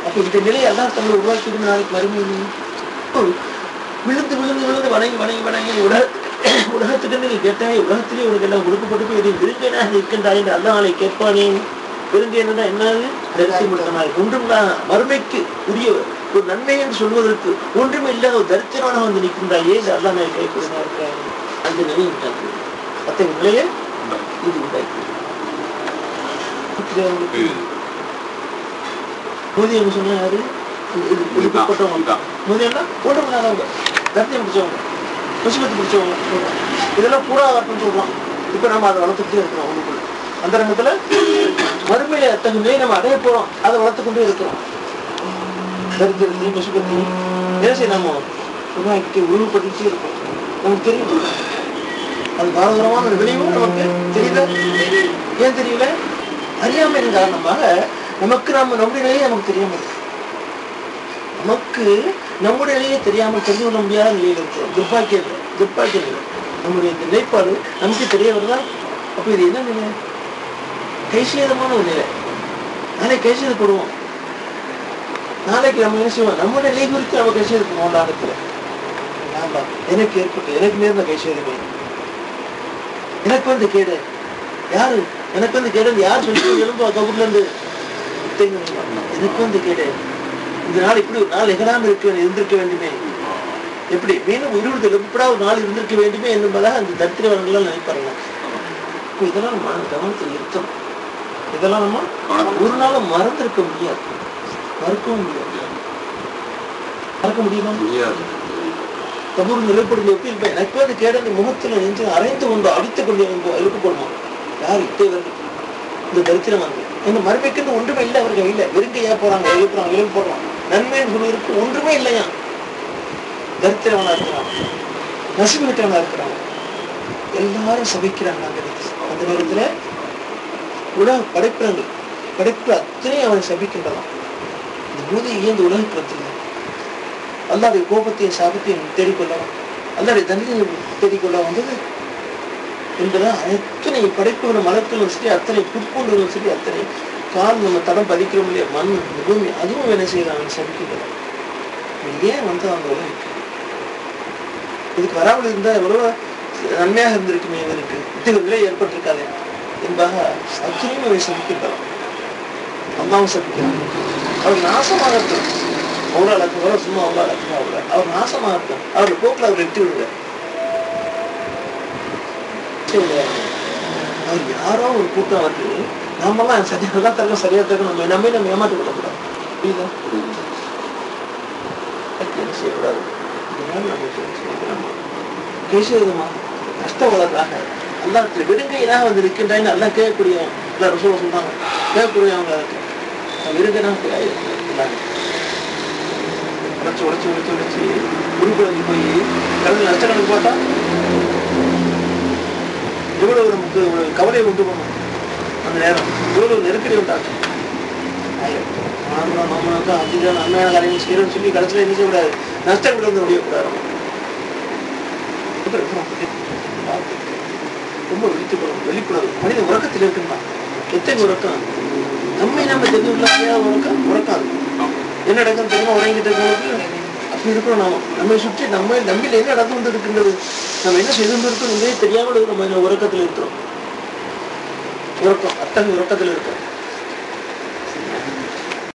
அப்ப இந்த நிலையை எல்லாம் தங்களை உருவாக்கி நாளைக்கு மறுமையிலே விழுந்து விழுந்து விழுந்து வணங்கி வணங்கி வணங்கி உலகத்துக்கு நீ கேட்டாய், உலகத்திலே உனக்கு எல்லாம் கொடுக்கப்பட்டு போய் விருந்தினாக இருக்கின்றாய் என்று அல்ல நாளை கேட்பானே. விருந்து என்னன்னா என்னது? தரிசி முட்டனாய் ஒன்றும் மறுமைக்கு உரிய ஒரு நன்மை என்று சொல்வதற்கு ஒன்றுமே இல்லாத ஒரு தரித்திரமாக வந்து நிற்கின்றாயே என்று அல்ல நாளை கேட்கிறதா இருக்கிறாங்க. அந்த நிலை உண்டாக்கு அத்தகைய நிலையை இது உண்டாக்கி மோதி என்று சொன்னா யாரு? ஒடுக்கப்பட்டவங்க. மோதினா ஒன்றும் இல்லாதவங்க, தரித்திரம் பிடிச்சவங்க, முசிபத்து பிடிச்சவங்க. இதெல்லாம் பூராவாட்டம் சொல்றான். இப்ப நம்ம அதை வளர்த்துக்கிட்டே இருக்கிறோம். அவங்களுக்குள்ள அந்த ரங்கத்துல மறுமையில அத்தகைய நிலையை நம்ம அடைய போறோம். அதை வளர்த்துக்கொண்டே இருக்கிறோம். தரித்திரத்தையும் முசிபத்தையும் பேசி நம்ம உருவாக்கிட்டு உருவப்படுத்திட்டே இருக்கோம். நமக்கு தெரியும் அது பாரதூரமான ஒரு விளைவும் நமக்கு தெரியல. ஏன் தெரியல? அறியாமையின் காரணமாக நமக்கு நம்முடைய நிலையை நமக்கு தெரியாம இருக்கு. நமக்கு நம்முடைய நிலையை தெரியாமல் தெரிந்து கொள்ள முடியாத நிலையில் இருக்கிறோம். துர்பாக்கியம் நம்முடைய இந்த நிலைப்பாடு நமக்கு தெரிய வருதா? அப்ப இது என்ன நிலை? கைசேதமான ஒரு நிலை. நாளைக்கு கைசேதப்படுவோம். நாளைக்கு நம்ம என்ன செய்வோம்? நம்முடைய நிலை குறித்து நம்ம கைசேதப்படுவோம். இடத்துல எனக்கு ஏற்பட்டு எனக்கு நேர்ந்த கைசேதமே, எனக்கு வந்து கேடு யாரு? எனக்கு வந்து கேடு யார் சொல்லி எழும்பா கபூர்ல இருந்து எனக்கு வந்து கேடு. இந்த நாள் இப்படி ஒரு நாள் எகராம இருந்திருக்க வேண்டுமே, எப்படி மீண்டும் இருபது எப்படா ஒரு நாள் இருந்திருக்க வேண்டுமே என்பதாக அந்த தரித்திரவர்கள்லாம் நினைப்பாருங்க. இதெல்லாம் நம்ம கவனத்தில் இருக்கணும். இதெல்லாம் நம்ம ஒரு நாளும் மறந்திருக்க முடியாது, மறக்கவும் முடியாது. மறக்க முடியுமா? கபூர் நிலைப்படுத்தி எப்படி இருப்பேன்? எனக்கு வந்து கேட முகத்துல நெஞ்சு அரைந்து கொண்டு அடித்துக் கொண்டு எழுப்பப்படுமா? யார் இட்டவர்கள்? இந்த தரித்திரவாங்க. இந்த மறுமைக்கு ஒன்றுமே இல்லை அவர்கள் இல்லை. வெறுங்கையா போறாங்க, எழுப்புறாங்க, போடுறான். நன்மைன்னு சொல்லிருக்கு ஒன்றுமே இல்லையா? தரித்திரவனா இருக்கிறான், நசிவு விட்டவனா இருக்கிறான். எல்லாரும் சபிக்கிறாங்க. அந்த நேரத்துல உலக படைப்பு அத்தனையும் அவனை சபிக்கின்றலாம். இந்த பூதி இந்த உலகத்தில் அல்லாடைய கோபத்தையும் சாபத்தையும் தேடிக்கொள்ளலாம், அல்லாடைய தண்டனையை தேடிக்கொள்ள வந்தது என்பதா அத்தனை படைப்புகளும் மலர்களும் சரி, அத்தனை புட்பூண்டுகளும் சரி, அத்தனை கால் நம்ம தடம் பதிக்கிறோம் இல்லையா, மண் பூமி, அதுவும் என்ன செய்யறாங்க? சபிக்கிறாங்க. ஏன் வந்து அவங்க உலகிற்கு இதுக்கு வராமல் இருந்தா எவ்வளவு நன்மையாக இருந்திருக்குமே, இவனுக்கு இத்தனை நிலை ஏற்பட்டிருக்காது என்பதாக அத்தனையும் அவை சபிக்கின்றான். அம்மாவும் சபிக்கிறாங்க. அவர் நாசமாக இருக்கலாம். அவங்களால் அழகு சும்மா அவங்களால் அழகு அவர் நாசமாக இருக்கும். அவருடைய போக்கில் அவர் வெட்டி விடுங்க. அவர் யாரோ ஒரு கூட்டம் வருது, நாமெல்லாம் சரியா தரணும், சரியா தரணும், நம்ம ஏமாற்றி கொள்ளக்கூடாது. புரியுதா? என்ன செய்யக்கூடாது? கேசமா கஷ்ட வளர்றாக எல்லாத்துல விடுங்கையினாக வந்து இருக்கின்றாங்க. எல்லாம் கேட்கக்கூடியவங்க எல்லாரும் சொல்றாங்க, கேட்கக்கூடியவங்க இருக்கு. விருங்கனாக உழைச்சி உழைச்சி உழைச்சி உழைச்சி உருக்குழஞ்சி போய் கடவுள் நஷ்டக்கணக்கு போட்டா எவ்வளவு நமக்கு கவலையை உண்டு பண்ணும். அந்த நேரம் எவ்வளவு நெருக்கடி உண்டாக்கும். நம்மளுக்கு அதிகம் நன்மையான காரியங்கள் செய்யணும்னு சொல்லி கடைசியில் என்ன செய்யக்கூடாது? நஷ்டங்கள் வந்து முடியக்கூடாது. ரொம்ப வெளிப்புணர்வு மனித உறக்கத்தில் இருக்குன்னா எத்தனை உறக்கம் நம்ம தெரிஞ்சு உறக்காது. என்ன நடக்கும் தெரியுமா? உறங்கிட்டு இருக்கவங்களுக்கு அப்படி இருக்கிறோம். நம்மை சுற்றி நம்மில் என்ன நடந்து கொண்டு இருக்கின்றது, நம்ம என்ன செய்து கொண்டு இருக்கோம் தெரியாமல் நம்ம உறக்கத்தில் இருக்கிறோம். உறக்கம் அத்தகைய உறக்கத்தில் இருக்கோம்.